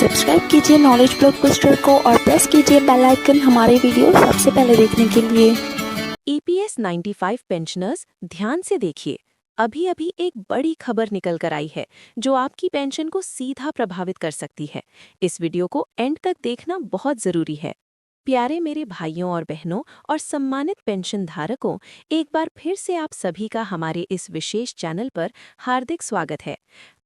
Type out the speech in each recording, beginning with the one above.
Subscribe कीजिए knowledge blockbuster को और प्रेस कीजिए बेल आइकन हमारे वीडियो सबसे पहले देखने के लिए। EPS 95 पेंशनर्स ध्यान से देखिए, अभी अभी एक बड़ी खबर निकल कर आई है जो आपकी पेंशन को सीधा प्रभावित कर सकती है। इस वीडियो को एंड तक देखना बहुत जरूरी है। प्यारे मेरे भाइयों और बहनों और सम्मानित पेंशन धारकों, एक बार फिर से आप सभी का हमारे इस विशेष चैनल पर हार्दिक स्वागत है।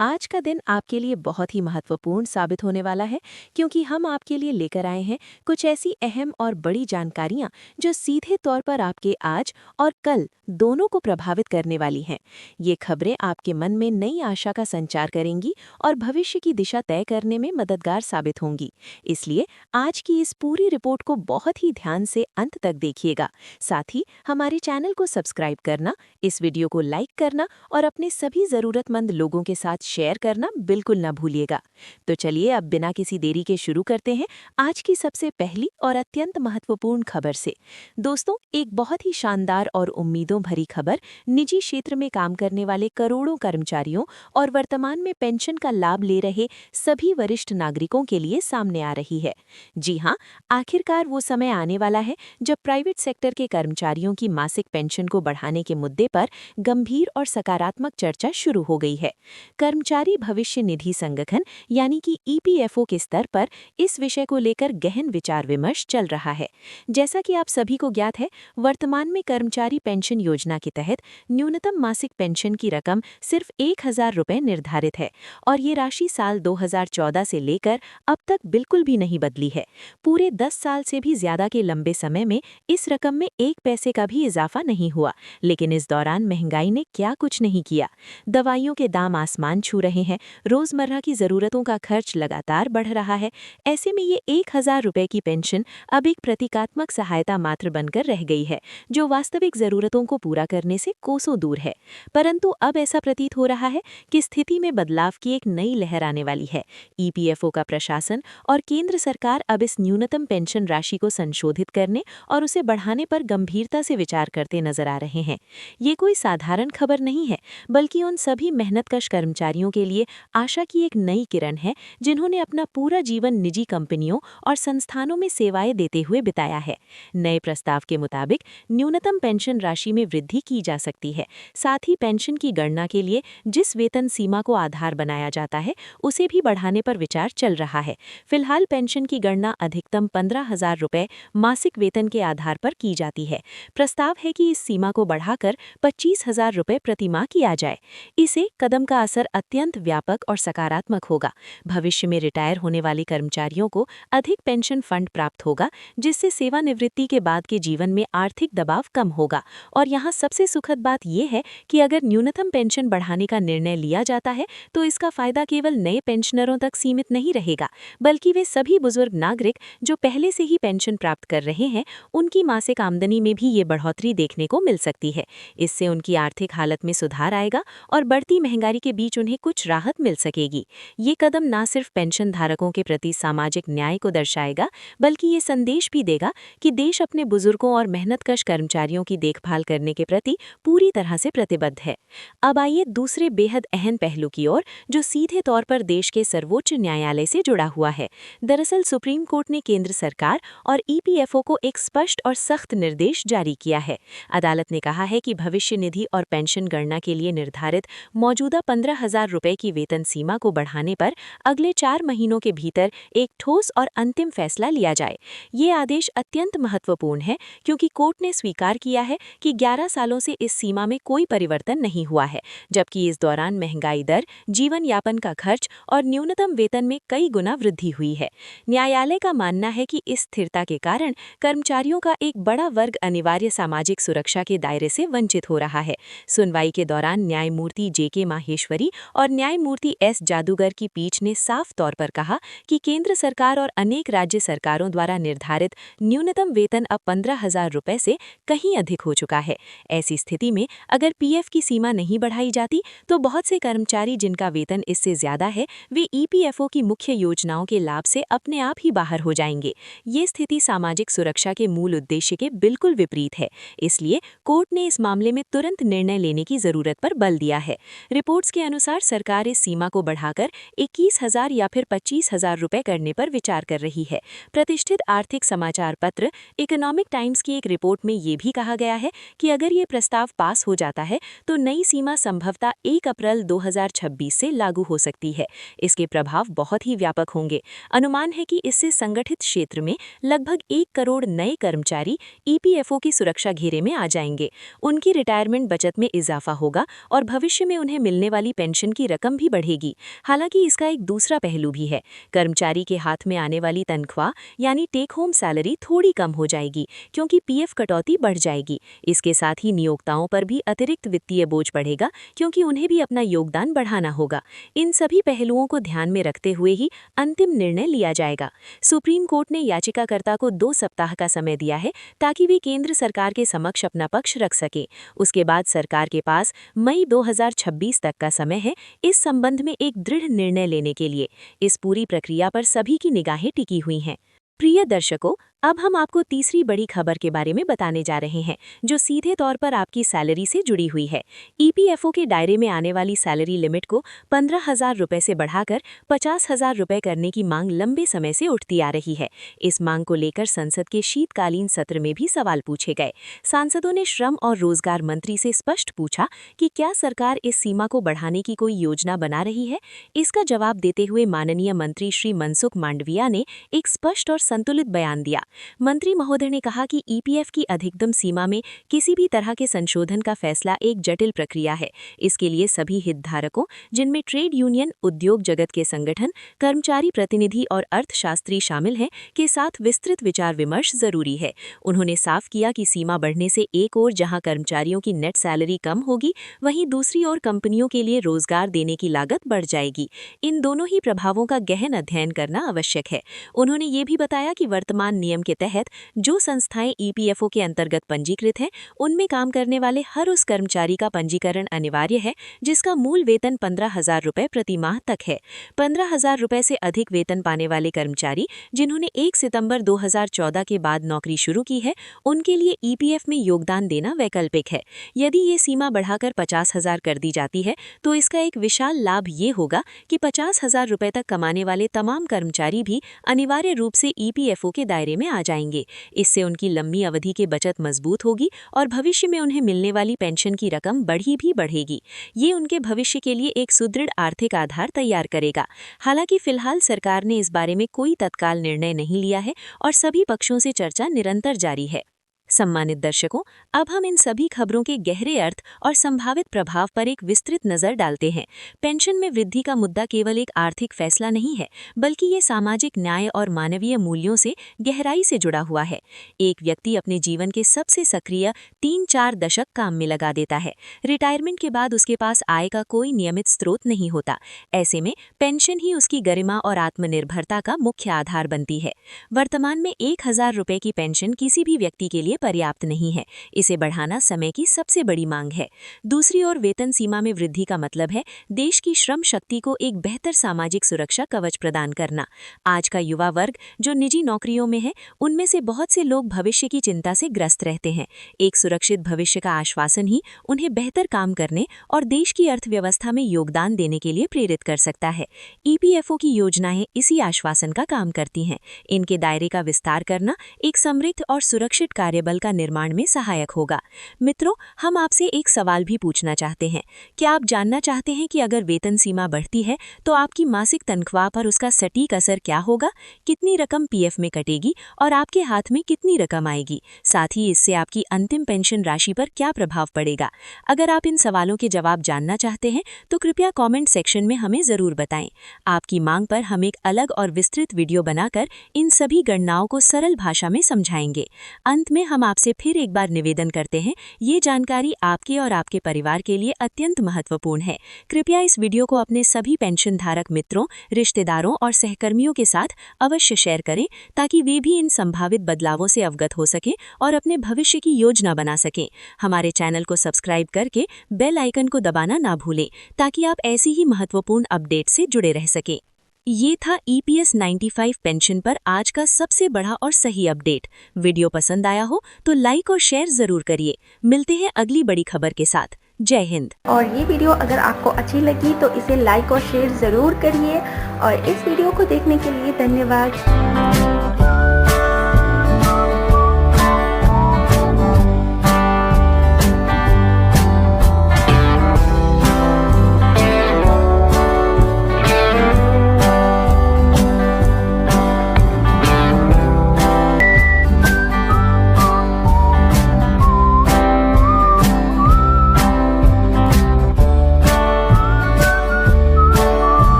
आज का दिन आपके लिए बहुत ही महत्वपूर्ण साबित होने वाला है, क्योंकि हम आपके लिए लेकर आए हैं कुछ ऐसी अहम और बड़ी जानकारियां जो सीधे तौर पर आपके आज और कल दोनों को प्रभावित करने वाली हैं। ये खबरें आपके मन में नई आशा का संचार करेंगी और भविष्य की दिशा तय करने में मददगार साबित होंगी। इसलिए आज की इस पूरी रिपोर्ट को बहुत ही ध्यान से अंत तक देखिएगा। साथ ही हमारे चैनल को सब्सक्राइब करना, इस वीडियो को लाइक करना और अपने सभी जरूरतमंद लोगों के साथ शेयर करना बिल्कुल न भूलिएगा। तो चलिए अब बिना किसी देरी के शुरू करते हैं आज की सबसे पहली और अत्यंत महत्वपूर्ण खबर से। दोस्तों, एक बहुत ही शानदार और उम्मीदों भरी खबर निजी क्षेत्र में काम करने वाले करोड़ों कर्मचारियों और वर्तमान में पेंशन का लाभ ले रहे सभी वरिष्ठ नागरिकों के लिए सामने आ रही है। जी हाँ, आखिरकार वो समय आने वाला है जब प्राइवेट सेक्टर के कर्मचारियों की मासिक पेंशन को बढ़ाने के मुद्दे पर गंभीर और सकारात्मक चर्चा शुरू हो गई है। कर्मचारी भविष्य निधि संगठन यानी कि EPFO के स्तर पर इस विषय को लेकर गहन विचार विमर्श चल रहा है। जैसा कि आप सभी को ज्ञात है, वर्तमान में कर्मचारी पेंशन योजना के तहत न्यूनतम मासिक पेंशन की रकम सिर्फ 1000 रुपये निर्धारित है और ये राशि साल 2014 से लेकर अब तक बिल्कुल भी नहीं बदली है। पूरे 10 साल से भी ज्यादा के लंबे समय में इस रकम में 1 पैसे का भी इजाफा नहीं हुआ, लेकिन इस दौरान महंगाई ने क्या कुछ नहीं किया। दवाइयों के दाम आसमान छू रहे हैं, रोजमर्रा की जरूरतों का खर्च लगातार बढ़ रहा है। ऐसे में ये 1000 रुपये की पेंशन अब एक प्रतीकात्मक सहायता मात्र बनकर रह गई है, जो वास्तविक जरूरतों को पूरा करने से कोसों दूर है। परंतु अब ऐसा प्रतीत हो रहा है कि स्थिति में बदलाव की एक नई लहर आने वाली है। EPFO का प्रशासन और केंद्र सरकार अब इस न्यूनतम पेंशन राशि को संशोधित करने और उसे बढ़ाने पर गंभीरता से विचार करते नजर आ रहे हैं। ये कोई साधारण खबर नहीं है, बल्कि उन सभी मेहनतकश कर्मचारियों के लिए आशा की एक नई किरण है जिन्होंने अपना पूरा जीवन निजी कंपनियों और संस्थानों में सेवाएं देते हुए बिताया है। नए प्रस्ताव के मुताबिक न्यूनतम पेंशन राशि में वृद्धि की जा सकती है। साथ ही पेंशन की गणना के लिए जिस वेतन सीमा को आधार बनाया जाता है उसे भी बढ़ाने पर विचार चल रहा है। फिलहाल पेंशन की गणना अधिकतम 15,000 रुपये मासिक वेतन के आधार पर की जाती है। प्रस्ताव है कि इस सीमा को बढ़ाकर 25,000 रुपये प्रति माह किया जाए। इसे कदम का असर अत्यंत व्यापक और सकारात्मक होगा। भविष्य में रिटायर होने वाले कर्मचारियों को अधिक पेंशन फंड प्राप्त होगा, जिससे सेवानिवृत्ति के बाद के जीवन में आर्थिक दबाव कम होगा। और यहाँ सबसे सुखद बात यह है कि अगर न्यूनतम पेंशन बढ़ाने का निर्णय लिया जाता है तो इसका फायदा केवल नए पेंशनरों तक सीमित नहीं रहेगा, बल्कि वे सभी बुजुर्ग नागरिक जो पहले से ही पेंशन प्राप्त कर रहे हैं, उनकी मासिक आमदनी में भी ये बढ़ोतरी देखने को मिल सकती है। इससे उनकी आर्थिक हालत में सुधार आएगा और बढ़ती महंगाई के बीच उन्हें कुछ राहत मिल सकेगी। ये कदम न सिर्फ पेंशन धारकों के प्रति सामाजिक न्याय को दर्शाएगा, बल्कि ये संदेश भी देगा कि देश अपने बुजुर्गों और मेहनतकश कर्मचारियों की देखभाल करने के प्रति पूरी तरह से प्रतिबद्ध है। अब आइए दूसरे बेहद अहम पहलू की ओर, जो सीधे तौर पर देश के सर्वोच्च न्यायालय से जुड़ा हुआ है। दरअसल सुप्रीम कोर्ट ने केंद्र सरकार और EPFO को एक स्पष्ट और सख्त निर्देश जारी किया है। अदालत ने कहा है कि भविष्य निधि और पेंशन गणना के लिए निर्धारित मौजूदा 15,000 रुपये की वेतन सीमा को बढ़ाने पर अगले 4 महीनों के भीतर एक ठोस और अंतिम फैसला लिया जाए। ये आदेश अत्यंत महत्वपूर्ण है, क्योंकि कोर्ट ने स्वीकार किया है कि 11 सालों से इस सीमा में कोई परिवर्तन नहीं हुआ है, जबकि इस दौरान महंगाई दर, जीवन यापन का खर्च और न्यूनतम वेतन में कई गुना वृद्धि हुई है। न्यायालय का मानना है कि इस स्थिरता के कारण कर्मचारियों का एक बड़ा वर्ग अनिवार्य सामाजिक सुरक्षा के दायरे से वंचित हो रहा है। सुनवाई के दौरान न्यायमूर्ति JK माहेश्वरी और न्यायमूर्ति S जादूगर की पीठ ने साफ तौर पर कहा कि केंद्र सरकार और अनेक राज्य सरकारों द्वारा निर्धारित न्यूनतम वेतन अब 15,000 रुपये से कहीं अधिक हो चुका है। ऐसी स्थिति में अगर PF की सीमा नहीं बढ़ाई जाती तो बहुत से कर्मचारी जिनका वेतन इससे ज्यादा है, वे EPFO की मुख्य योजनाओं के लाभ से अपने आप ही बाहर हो जाएंगे। ये स्थिति सामाजिक सुरक्षा के मूल उद्देश्य के बिल्कुल विपरीत है। इसलिए कोर्ट ने इस मामले में तुरंत निर्णय लेने की जरूरत पर बल दिया है। रिपोर्ट्स के अनुसार बार सरकार इस सीमा को बढ़ाकर 21,000 या फिर 25,000 रुपए करने पर विचार कर रही है। प्रतिष्ठित आर्थिक समाचार पत्र इकोनॉमिक टाइम्स की एक रिपोर्ट में ये भी कहा गया है कि अगर ये प्रस्ताव पास हो जाता है तो नई सीमा संभवतः 1 अप्रैल 2026 से लागू हो सकती है। इसके प्रभाव बहुत ही व्यापक होंगे। अनुमान है कि इससे संगठित क्षेत्र में लगभग 1 करोड़ नए कर्मचारी ईपीएफओ की सुरक्षा घेरे में आ जाएंगे। उनकी रिटायरमेंट बचत में इजाफा होगा और भविष्य में उन्हें मिलने वाली पेंशन की रकम भी बढ़ेगी। हालांकि इसका एक दूसरा पहलू भी है। कर्मचारी के हाथ में आने वाली तनख्वाह यानी टेक होम सैलरी थोड़ी कम हो जाएगी क्योंकि पीएफ कटौती बढ़ जाएगी। इसके साथ ही नियोक्ताओं पर भी अतिरिक्त वित्तीय बोझ बढ़ेगा क्योंकि उन्हें भी अपना योगदान बढ़ाना होगा। इन सभी पहलुओं को ध्यान में रखते हुए ही अंतिम निर्णय लिया जाएगा। सुप्रीम कोर्ट ने याचिकाकर्ता को 2 सप्ताह का समय दिया है ताकि वे केंद्र सरकार के समक्ष अपना पक्ष रख सके। उसके बाद सरकार के पास मई 2026 तक का समय है इस संबंध में एक दृढ़ निर्णय लेने के लिए। इस पूरी प्रक्रिया पर सभी की निगाहें टिकी हुई हैं। प्रिय दर्शकों, अब हम आपको तीसरी बड़ी खबर के बारे में बताने जा रहे हैं जो सीधे तौर पर आपकी सैलरी से जुड़ी हुई है। ईपीएफओ के दायरे में आने वाली सैलरी लिमिट को 15,000 रुपए से बढ़ाकर 50,000 रुपए करने की मांग लंबे समय से उठती आ रही है। इस मांग को लेकर संसद के शीतकालीन सत्र में भी सवाल पूछे गए। सांसदों ने श्रम और रोजगार मंत्री से स्पष्ट पूछा कि क्या सरकार इस सीमा को बढ़ाने की कोई योजना बना रही है। इसका जवाब देते हुए माननीय मंत्री श्री मनसुख मांडविया ने एक स्पष्ट और संतुलित बयान दिया। मंत्री महोदय ने कहा कि ईपीएफ की अधिकतम सीमा में किसी भी तरह के संशोधन का फैसला एक जटिल प्रक्रिया है। इसके लिए सभी हितधारकों, जिनमें ट्रेड यूनियन, उद्योग जगत के संगठन, कर्मचारी प्रतिनिधि और अर्थशास्त्री शामिल हैं, के साथ विस्तृत विचार विमर्श जरूरी है। उन्होंने साफ किया कि सीमा बढ़ने से एक ओर जहां कर्मचारियों की नेट सैलरी कम होगी, वहीं दूसरी ओर कंपनियों के लिए रोजगार देने की लागत बढ़ जाएगी। इन दोनों ही प्रभावों का गहन अध्ययन करना आवश्यक है। उन्होंने ये भी बताया कि वर्तमान नियम के तहत जो संस्थाएं ईपीएफओ के अंतर्गत पंजीकृत हैं, उनमें काम करने वाले हर उस कर्मचारी का पंजीकरण अनिवार्य है जिसका मूल वेतन 15,000 रुपए प्रति माह तक है। 15,000 रुपए से अधिक वेतन पाने वाले कर्मचारी जिन्होंने 1 सितंबर 2014 के बाद नौकरी शुरू की है, उनके लिए ईपीएफ में योगदान देना वैकल्पिक है। यदि ये सीमा बढ़ाकर 50,000 कर दी जाती है तो इसका एक विशाल लाभ ये होगा कि 50,000 रुपए तक कमाने वाले तमाम कर्मचारी भी अनिवार्य रूप से ईपीएफओ के दायरे में आ जाएंगे। इससे उनकी लंबी अवधि की बचत मजबूत होगी और भविष्य में उन्हें मिलने वाली पेंशन की रकम बढ़ेगी। ये उनके भविष्य के लिए एक सुदृढ़ आर्थिक आधार तैयार करेगा। हालांकि फिलहाल सरकार ने इस बारे में कोई तत्काल निर्णय नहीं लिया है और सभी पक्षों से चर्चा निरंतर जारी है। सम्मानित दर्शकों, अब हम इन सभी खबरों के गहरे अर्थ और संभावित प्रभाव पर एक विस्तृत नजर डालते हैं। पेंशन में वृद्धि का मुद्दा केवल एक आर्थिक फैसला नहीं है, बल्कि ये सामाजिक न्याय और मानवीय मूल्यों से गहराई से जुड़ा हुआ है। एक व्यक्ति अपने जीवन के सबसे सक्रिय 3-4 दशक काम में लगा देता है। रिटायरमेंट के बाद उसके पास आय का कोई नियमित स्रोत नहीं होता। ऐसे में पेंशन ही उसकी गरिमा और आत्मनिर्भरता का मुख्य आधार बनती है। वर्तमान में 1,000 रुपए की पेंशन किसी भी व्यक्ति के लिए पर्याप्त नहीं है। इसे बढ़ाना समय की सबसे बड़ी मांग है। दूसरी ओर वेतन सीमा में वृद्धि का मतलब है देश की श्रम शक्ति को एक बेहतर सामाजिक सुरक्षा कवच प्रदान करना। आज का युवा वर्ग जो निजी नौकरियों में है, उनमें से बहुत से लोग भविष्य की चिंता से ग्रस्त रहते हैं। एक सुरक्षित भविष्य का आश्वासन ही उन्हें बेहतर काम करने और देश की अर्थव्यवस्था में योगदान देने के लिए प्रेरित कर सकता है। ईपीएफओ की योजनाएं इसी आश्वासन का काम करती हैं। इनके दायरे का विस्तार करना एक समृद्ध और सुरक्षित कार्यबल का निर्माण में सहायक होगा। मित्रों, हम आपसे एक सवाल भी पूछना चाहते हैं। क्या आप जानना चाहते हैं कि अगर वेतन सीमा बढ़ती है तो आपकी मासिक तनख्वाह पर उसका सटीक असर क्या होगा? कितनी रकम पीएफ में कटेगी और आपके हाथ में कितनी रकम आएगी? साथ ही इससे आपकी अंतिम पेंशन राशि पर क्या प्रभाव पड़ेगा? अगर आप इन सवालों के जवाब जानना चाहते हैं तो कृपया कमेंट सेक्शन में हमें जरूर बताएं। आपकी मांग पर हम एक अलग और विस्तृत वीडियो बनाकर इन सभी गणनाओं को सरल भाषा में समझाएंगे। अंत में हम आपसे फिर एक बार निवेदन करते हैं, ये जानकारी आपके और आपके परिवार के लिए अत्यंत महत्वपूर्ण है। कृपया इस वीडियो को अपने सभी पेंशन धारक मित्रों, रिश्तेदारों और सहकर्मियों के साथ अवश्य शेयर करें ताकि वे भी इन संभावित बदलावों से अवगत हो सकें और अपने भविष्य की योजना बना सकें। हमारे चैनल को सब्सक्राइब करके बेल आइकन को दबाना ना भूलें ताकि आप ऐसी ही महत्वपूर्ण अपडेट से जुड़े रह सकें। ये था EPS 95 पेंशन पर आज का सबसे बड़ा और सही अपडेट। वीडियो पसंद आया हो तो लाइक और शेयर जरूर करिए। मिलते हैं अगली बड़ी खबर के साथ। जय हिंद। और ये वीडियो अगर आपको अच्छी लगी तो इसे लाइक और शेयर ज़रूर करिए और इस वीडियो को देखने के लिए धन्यवाद।